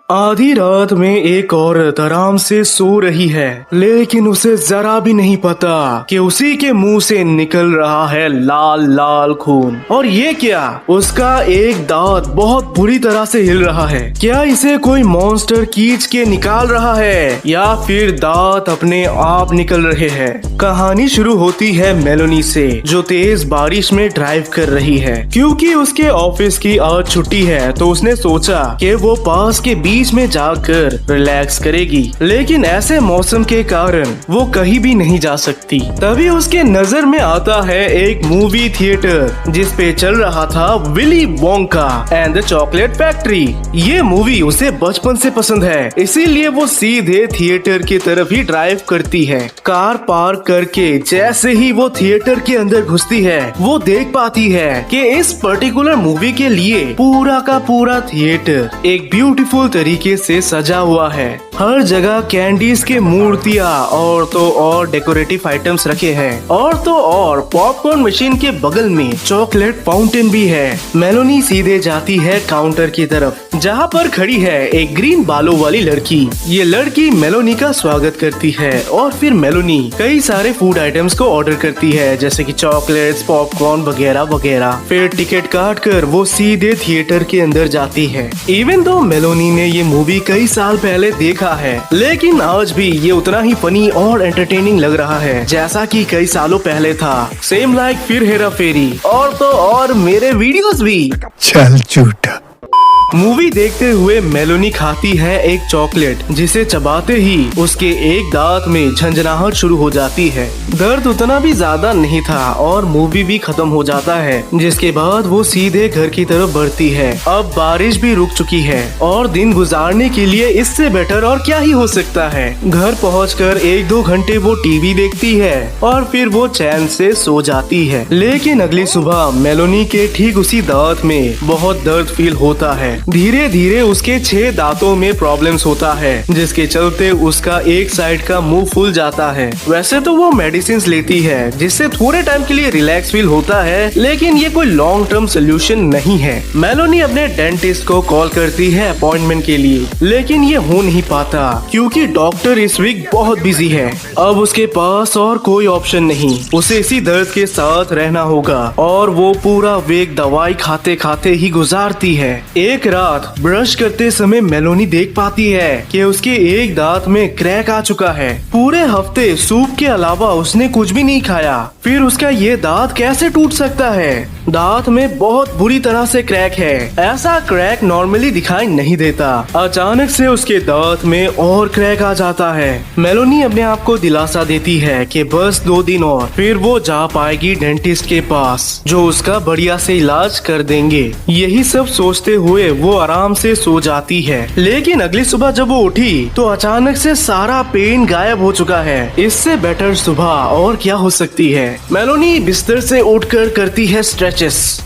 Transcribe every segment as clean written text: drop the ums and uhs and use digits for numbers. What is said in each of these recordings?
आधी रात में एक औरत आराम से सो रही है, लेकिन उसे जरा भी नहीं पता कि उसी के मुंह से निकल रहा है लाल लाल खून। और ये क्या, उसका एक दांत बहुत बुरी तरह से हिल रहा है। क्या इसे कोई मॉन्स्टर खींच के निकाल रहा है या फिर दांत अपने आप निकल रहे हैं। कहानी शुरू होती है मेलोनी से, जो तेज बारिश में ड्राइव कर रही है। क्योंकि उसके ऑफिस की आज छुट्टी है तो उसने सोचा कि वो पास के बीच में जाकर रिलैक्स करेगी, लेकिन ऐसे मौसम के कारण वो कहीं भी नहीं जा सकती। तभी उसके नजर में आता है एक मूवी थिएटर जिस पे चल रहा था Willy Wonka and the chocolate factory. ये मूवी उसे बचपन से पसंद है, इसीलिए वो सीधे थिएटर की तरफ ही ड्राइव करती है। कार पार्क करके जैसे ही वो थिएटर के अंदर घुसती है, वो देख पाती है कि इस पर्टिकुलर मूवी के लिए पूरा का पूरा थिएटर एक ब्यूटीफुल तरीके से सजा हुआ है। हर जगह कैंडीज के मूर्तियाँ और तो और डेकोरेटिव आइटम्स रखे हैं, और तो और पॉपकॉर्न मशीन के बगल में चॉकलेट फाउंटेन भी है। मेलोनी सीधे जाती है काउंटर की तरफ, जहाँ पर खड़ी है एक ग्रीन बालों वाली लड़की। ये लड़की मेलोनी का स्वागत करती है और फिर मेलोनी कई सारे फूड आइटम्स को ऑर्डर करती है, जैसे कि चॉकलेट्स, पॉपकॉर्न वगैरह वगैरह। फिर टिकट काट कर वो सीधे थिएटर के अंदर जाती है। इवन दो मेलोनी ने ये मूवी कई साल पहले देखा है, लेकिन आज भी ये उतना ही फनी और एंटरटेनिंग लग रहा है जैसा कि कई सालों पहले था। सेम लाइक फिर हेरा फेरी और तो और मेरे वीडियोस भी। चल झूठा। मूवी देखते हुए मेलोनी खाती है एक चॉकलेट, जिसे चबाते ही उसके एक दांत में झंझनाहट शुरू हो जाती है। दर्द उतना भी ज्यादा नहीं था और मूवी भी खत्म हो जाता है, जिसके बाद वो सीधे घर की तरफ बढ़ती है। अब बारिश भी रुक चुकी है और दिन गुजारने के लिए इससे बेटर और क्या ही हो सकता है। घर पहुंचकर 1-2 घंटे वो टीवी देखती है और फिर वो चैन से सो जाती है। लेकिन अगली सुबह मेलोनी के ठीक उसी दांत में बहुत दर्द फील होता है। धीरे धीरे उसके 6 दांतों में प्रॉब्लम्स होता है, जिसके चलते उसका एक साइड का मुंह फूल जाता है। वैसे तो वो मेडिसिन लेती है जिससे थोड़े टाइम के लिए रिलैक्स फील होता है, लेकिन ये कोई लॉन्ग टर्म सोल्यूशन नहीं है। मेलोनी अपने डेंटिस्ट को कॉल करती है अपॉइंटमेंट के लिए, लेकिन ये हो नहीं पाता क्योंकि डॉक्टर इस वीक बहुत बिजी है। अब उसके पास और कोई ऑप्शन नहीं, उसे इसी दर्द के साथ रहना होगा और वो पूरा वीक दवाई खाते खाते ही गुजारती है। एक रात ब्रश करते समय मेलोनी देख पाती है कि उसके एक दांत में क्रैक आ चुका है। पूरे हफ्ते सूप के अलावा उसने कुछ भी नहीं खाया, फिर उसका ये दांत कैसे टूट सकता है। दांत में बहुत बुरी तरह से क्रैक है। ऐसा क्रैक नॉर्मली दिखाई नहीं देता। अचानक से उसके दांत में और क्रैक आ जाता है। मेलोनी अपने आप को दिलासा देती है कि बस 2 दिन और फिर वो जा पाएगी डेंटिस्ट के पास, जो उसका बढ़िया से इलाज कर देंगे। यही सब सोचते हुए वो आराम से सो जाती है। लेकिन अगली सुबह जब वो उठी तो अचानक से सारा पेन गायब हो चुका है। इससे बेटर सुबह और क्या हो सकती है। मेलोनी बिस्तर से उठकर करती है स्ट्रेचेस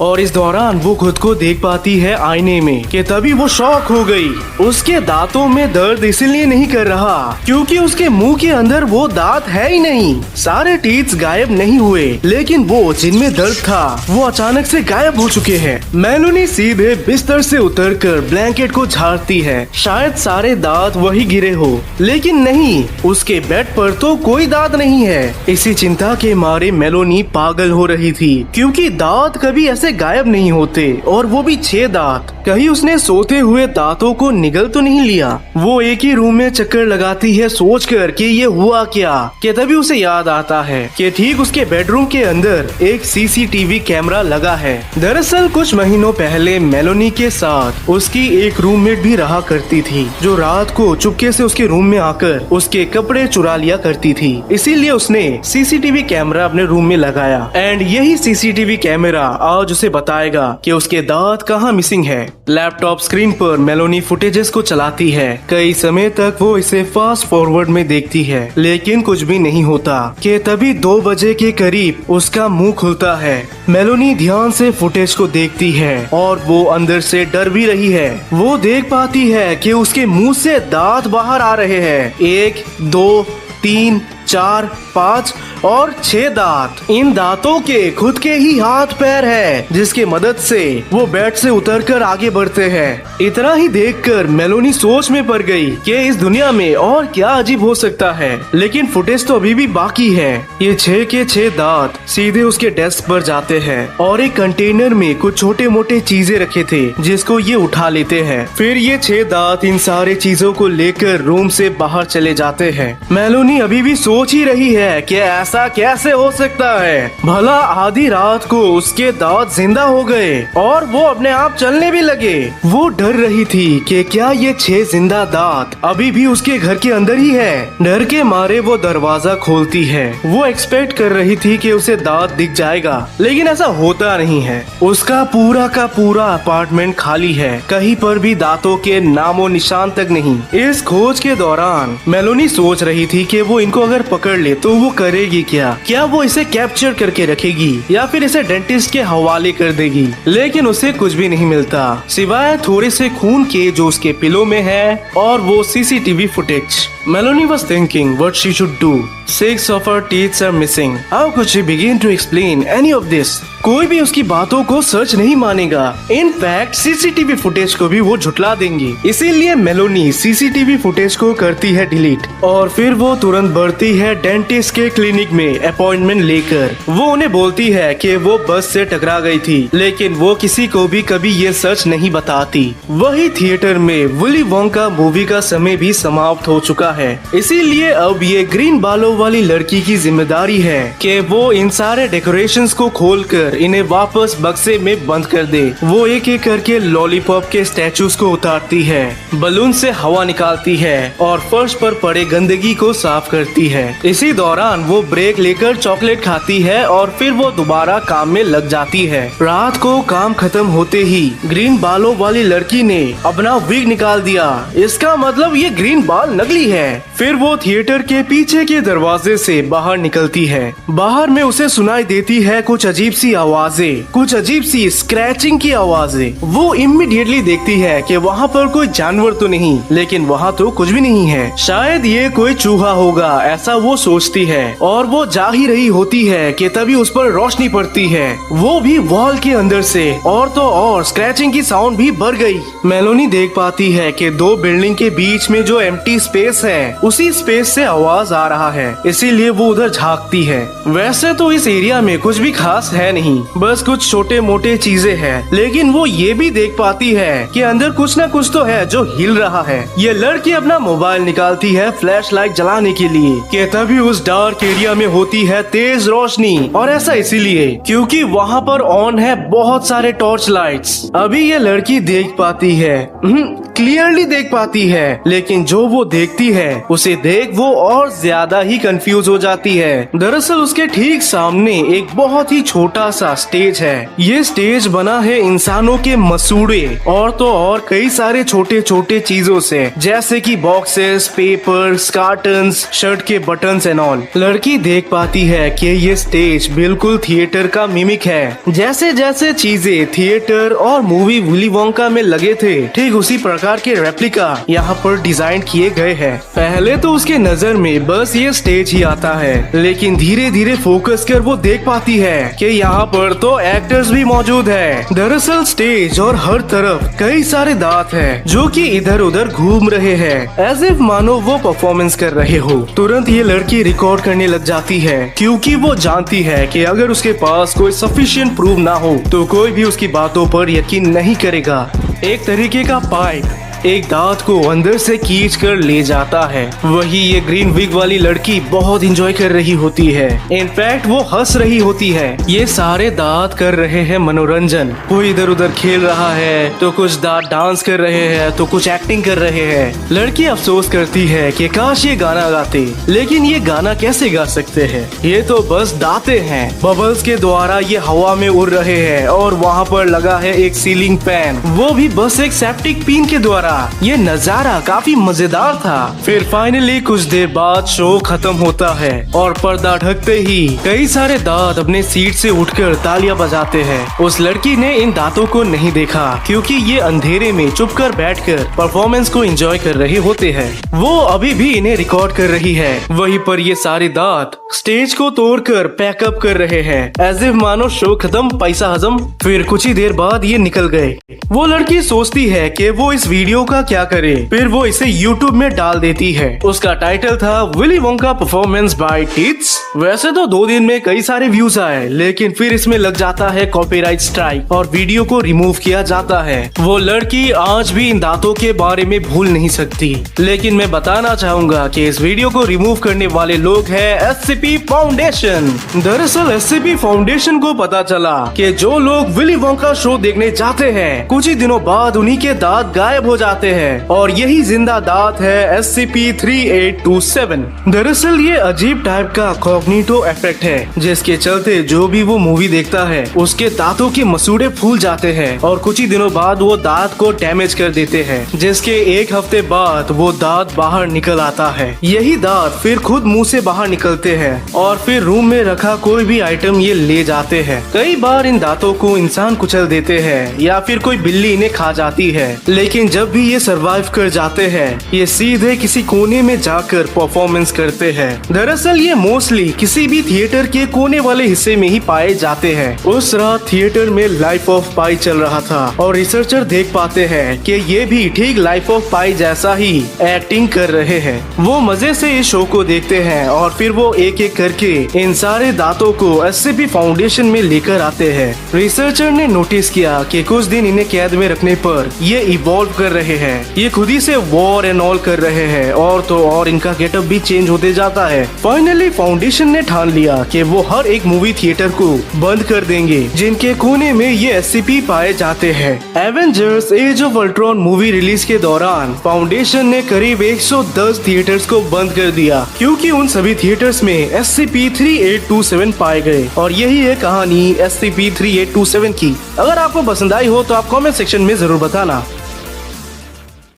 और इस दौरान वो खुद को देख पाती है आईने में कि तभी वो शॉक हो गई। उसके दांतों में दर्द इसलिए नहीं कर रहा क्योंकि उसके मुंह के अंदर वो दांत है ही नहीं। सारे टीथ गायब नहीं हुए, लेकिन वो जिनमें दर्द था वो अचानक से गायब हो चुके हैं। मेलोनी सीधे बिस्तर से उतरकर ब्लैंकेट को झाड़ती है, शायद सारे दांत वही गिरे हो, लेकिन नहीं, उसके बेड पर तो कोई दांत नहीं है। इसी चिंता के मारे मेलोनी पागल हो रही थी क्योंकि दांत कभी ऐसे गायब नहीं होते, और वो भी 6 दांत। कहीं उसने सोते हुए दांतों को निगल तो नहीं लिया। वो एक ही रूम में चक्कर लगाती है सोचकर कि ये हुआ क्या, कि तभी उसे याद आता है कि ठीक उसके बेडरूम के अंदर एक सीसीटीवी कैमरा लगा है। दरअसल कुछ महीनों पहले मेलोनी के साथ उसकी एक रूममेट भी रहा करती थी, जो रात को चुपके से उसके रूम में आकर उसके कपड़े चुरा लिया करती थी। इसीलिए उसने सीसीटीवी कैमरा अपने रूम में लगाया, एंड यही सीसीटीवी कैमरा आज उसे बताएगा कि उसके दांत कहाँ मिसिंग है। लैपटॉप स्क्रीन पर मेलोनी फुटेजेस को चलाती है। कई समय तक वो इसे फास्ट फॉरवर्ड में देखती है, लेकिन कुछ भी नहीं होता कि तभी 2 बजे के करीब उसका मुंह खुलता है। मेलोनी ध्यान से फुटेज को देखती है और वो अंदर से डर भी रही है। वो देख पाती है कि उसके मुंह से दांत बाहर आ रहे हैं। 1, 2, 3, 4, 5 और 6 दांत। इन दांतों के खुद के ही हाथ पैर है, जिसके मदद से वो बेड से उतरकर आगे बढ़ते हैं। इतना ही देखकर मेलोनी सोच में पड़ गई कि इस दुनिया में और क्या अजीब हो सकता है, लेकिन फुटेज तो अभी भी बाकी है। ये 6 के 6 दांत सीधे उसके डेस्क पर जाते हैं और एक कंटेनर में कुछ छोटे मोटे चीजें रखे थे, जिसको ये उठा लेते हैं। फिर ये 6 दांत इन सारे चीजों को लेकर रूम से बाहर चले जाते हैं। मेलोनी अभी भी सोच ही रही है कि ऐसा कैसे हो सकता है। भला आधी रात को उसके दांत जिंदा हो गए और वो अपने आप चलने भी लगे। वो डर रही थी कि क्या ये 6 जिंदा दांत अभी भी उसके घर के अंदर ही है। डर के मारे वो दरवाजा खोलती है। वो एक्सपेक्ट कर रही थी कि उसे दांत दिख जाएगा, लेकिन ऐसा होता नहीं है। उसका पूरा का पूरा अपार्टमेंट खाली है, कहीं पर भी दांतों के नामो निशान तक नहीं। इस खोज के दौरान मेलोनी सोच रही थी कि वो इनको अगर पकड़ ले तो वो करेगी क्या वो इसे कैप्चर करके रखेगी या फिर इसे डेंटिस्ट के हवाले कर देगी। लेकिन उसे कुछ भी नहीं मिलता सिवाय थोड़े से खून के जो उसके पिलो में है और वो CCTV footage. Meloni was thinking what she should do. 6 of her teeth are missing. How could she begin to explain any of this? कोई भी उसकी बातों को सच नहीं मानेगा। इनफैक्ट सीसीटीवी फुटेज को भी वो झुटला देंगी। इसीलिए मेलोनी सीसीटीवी फुटेज को करती है डिलीट और फिर वो तुरंत बढ़ती है डेंटिस्ट के क्लिनिक में अपॉइंटमेंट लेकर। वो उन्हें बोलती है कि वो बस से टकरा गई थी, लेकिन वो किसी को भी कभी ये सच नहीं बताती। वही थिएटर में विली वोंका मूवी का समय भी समाप्त हो चुका है। इसीलिए अब ये ग्रीन बालों वाली लड़की की जिम्मेदारी है कि वो इन सारे डेकोरेशंस को खोलकर इन्हें वापस बक्से में बंद कर दे। वो एक एक करके लॉलीपॉप के स्टैचूज को उतारती है, बलून से हवा निकालती है और फर्श पर पड़े गंदगी को साफ करती है। इसी दौरान वो ब्रेक लेकर चॉकलेट खाती है और फिर वो दोबारा काम में लग जाती है। रात को काम खत्म होते ही ग्रीन बालों वाली लड़की ने अपना विग निकाल दिया। इसका मतलब ये ग्रीन बाल नकली है। फिर वो थिएटर के पीछे के दरवाजे से बाहर निकलती है। बाहर में उसे सुनाई देती है कुछ अजीब सी आवाजें, कुछ अजीब सी स्क्रैचिंग की आवाजें। वो इमीडिएटली देखती है कि वहाँ पर कोई जानवर तो नहीं, लेकिन वहाँ तो कुछ भी नहीं है। शायद ये कोई चूहा होगा, ऐसा वो सोचती है और वो जा ही रही होती है कि तभी उस पर रोशनी पड़ती है, वो भी वॉल के अंदर से। और तो और स्क्रैचिंग की साउंड भी बढ़ गई। मेलोनी देख पाती है कि 2 बिल्डिंग के बीच में जो एम्प्टी स्पेस है, उसी स्पेस से आवाज आ रहा है। इसीलिए वो उधर झांकती है। वैसे तो इस एरिया में कुछ भी खास है नहीं, बस कुछ छोटे मोटे चीजें हैं, लेकिन वो ये भी देख पाती है कि अंदर कुछ ना कुछ तो है जो हिल रहा है। ये लड़की अपना मोबाइल निकालती है फ्लैश लाइट जलाने के लिए कि तभी उस डार्क एरिया में होती है तेज रोशनी। और ऐसा इसीलिए क्योंकि वहाँ पर ऑन है बहुत सारे टॉर्च लाइट्स। अभी ये लड़की देख पाती है, क्लियरली देख पाती है, लेकिन जो वो देखती है उसे देख वो और ज्यादा ही कंफ्यूज हो जाती है। दरअसल उसके ठीक सामने एक बहुत ही छोटा सा स्टेज है। ये स्टेज बना है इंसानों के मसूड़े और तो और कई सारे छोटे छोटे चीजों से, जैसे कि बॉक्सेस, पेपर्स, कार्टन्स, शर्ट के बटन्स एंड ऑल। लड़की देख पाती है कि ये स्टेज बिल्कुल थिएटर का मिमिक है। जैसे जैसे चीजें थिएटर और मूवी विली वोंका में लगे थे, ठीक उसी प्रकार के रेप्लिका यहाँ पर डिजाइन किए गए हैं। पहले तो उसके नजर में बस ये स्टेज ही आता है, लेकिन धीरे धीरे फोकस कर वो देख पाती है कि यहाँ पर तो एक्टर्स भी मौजूद है। दरअसल स्टेज और हर तरफ कई सारे दांत हैं जो कि इधर उधर घूम रहे हैं, एज इफ मानो वो परफॉर्मेंस कर रहे हो। तुरंत ये लड़की रिकॉर्ड करने लग जाती है, क्योंकि वो जानती है कि अगर उसके पास कोई सफिशिएंट प्रूफ ना हो तो कोई भी उसकी बातों पर यकीन नहीं करेगा। एक तरीके का पाइप एक दांत को अंदर से खींच कर ले जाता है। वही ये ग्रीन विग वाली लड़की बहुत एंजॉय कर रही होती है। इनफैक्ट वो हंस रही होती है। ये सारे दांत कर रहे हैं मनोरंजन। कोई इधर उधर खेल रहा है, तो कुछ दांत डांस कर रहे हैं, तो कुछ एक्टिंग कर रहे हैं। लड़की अफसोस करती है कि काश ये गाना गाते, लेकिन ये गाना कैसे गा सकते हैं, ये तो बस दांते हैं। बबल्स के द्वारा ये हवा में उड़ रहे हैं और वहाँ पर लगा है एक सीलिंग फैन, वो भी बस एक सेप्टिक पिन के द्वारा ये नजारा काफी मजेदार था। फिर फाइनली कुछ देर बाद शो खत्म होता है और पर्दा ढकते ही कई सारे दांत अपने सीट से उठकर तालियां बजाते हैं। उस लड़की ने इन दांतों को नहीं देखा क्योंकि ये अंधेरे में चुपकर बैठकर परफॉर्मेंस को एंजॉय कर रहे होते हैं। वो अभी भी इन्हें रिकॉर्ड कर रही है। वहीं पर ये सारे दांत स्टेज को तोड़कर पैकअप कर रहे हैं एज इफ मानो शो खत्म पैसा हजम। फिर कुछ ही देर बाद ये निकल गए। वो लड़की सोचती है कि वो इस वीडियो का क्या करे। फिर वो इसे यूट्यूब में डाल देती है। उसका टाइटल था Willy Wonka performance by tits. वैसे तो 2 दिन में कई सारे व्यूज आए, लेकिन फिर इसमें लग जाता है कॉपीराइट स्ट्राइक और वीडियो को रिमूव किया जाता है। वो लड़की आज भी इन दांतों के बारे में भूल नहीं सकती। लेकिन मैं बताना चाहूंगा कि इस वीडियो को रिमूव करने वाले लोग हैं SCP फाउंडेशन। दरअसल SCP फाउंडेशन को पता चला कि जो लोग विली वोंका शो देखने जाते हैं कुछ ही दिनों बाद उन्हीं के दांत गायब हो जाते हैं और यही जिंदा दांत है SCP-3827। दरअसल ये अजीब टाइप का कॉग्निटो इफेक्ट है जिसके चलते जो भी वो मूवी देखता है उसके दांतों के मसूड़े फूल जाते हैं और कुछ ही दिनों बाद वो दांत को डैमेज कर देते हैं, जिसके 1 हफ्ते बाद वो दांत बाहर निकल आता है। यही दांत फिर खुद मुंह से बाहर निकलते हैं और फिर रूम में रखा कोई भी आइटम ये ले जाते हैं। कई बार इन दांतों को इंसान कुचल देते हैं या फिर कोई बिल्ली इन्हें खा जाती है, लेकिन जब भी ये सरवाइव कर जाते हैं ये सीधे किसी कोने में जाकर परफॉर्मेंस करते हैं। दरअसल ये मोस्टली किसी भी थिएटर के कोने वाले हिस्से में ही पाए जाते हैं। उस रात थिएटर में लाइफ ऑफ पाई चल रहा था और रिसर्चर देख पाते हैं कि ये भी ठीक लाइफ ऑफ पाई जैसा ही एक्टिंग कर रहे हैं। वो मजे से इस शो को देखते हैं और फिर वो एक एक करके इन सारे दांतों को SCP फाउंडेशन में लेकर आते हैं। रिसर्चर ने नोटिस किया कि कुछ दिन इन्हें कैद में रखने पर ये इवॉल्व कर रहे हैं। ये खुद ही से वॉर एंड ऑल कर रहे हैं और तो और इनका गेटअप भी चेंज होते जाता है। फाइनली फाउंडेशन ने ठान लिया कि वो हर एक मूवी थिएटर को बंद कर देंगे जिनके कोने में ये SCP पाए जाते हैं। Avengers Age of Ultron movie release के दौरान फाउंडेशन ने करीब 110 थिएटर्स को बंद कर दिया क्योंकि उन सभी थिएटर्स में SCP-3827 पाए गए। और यही है कहानी SCP-3827 की। अगर आपको पसंद आई हो तो आप कमेंट सेक्शन में जरूर बताना।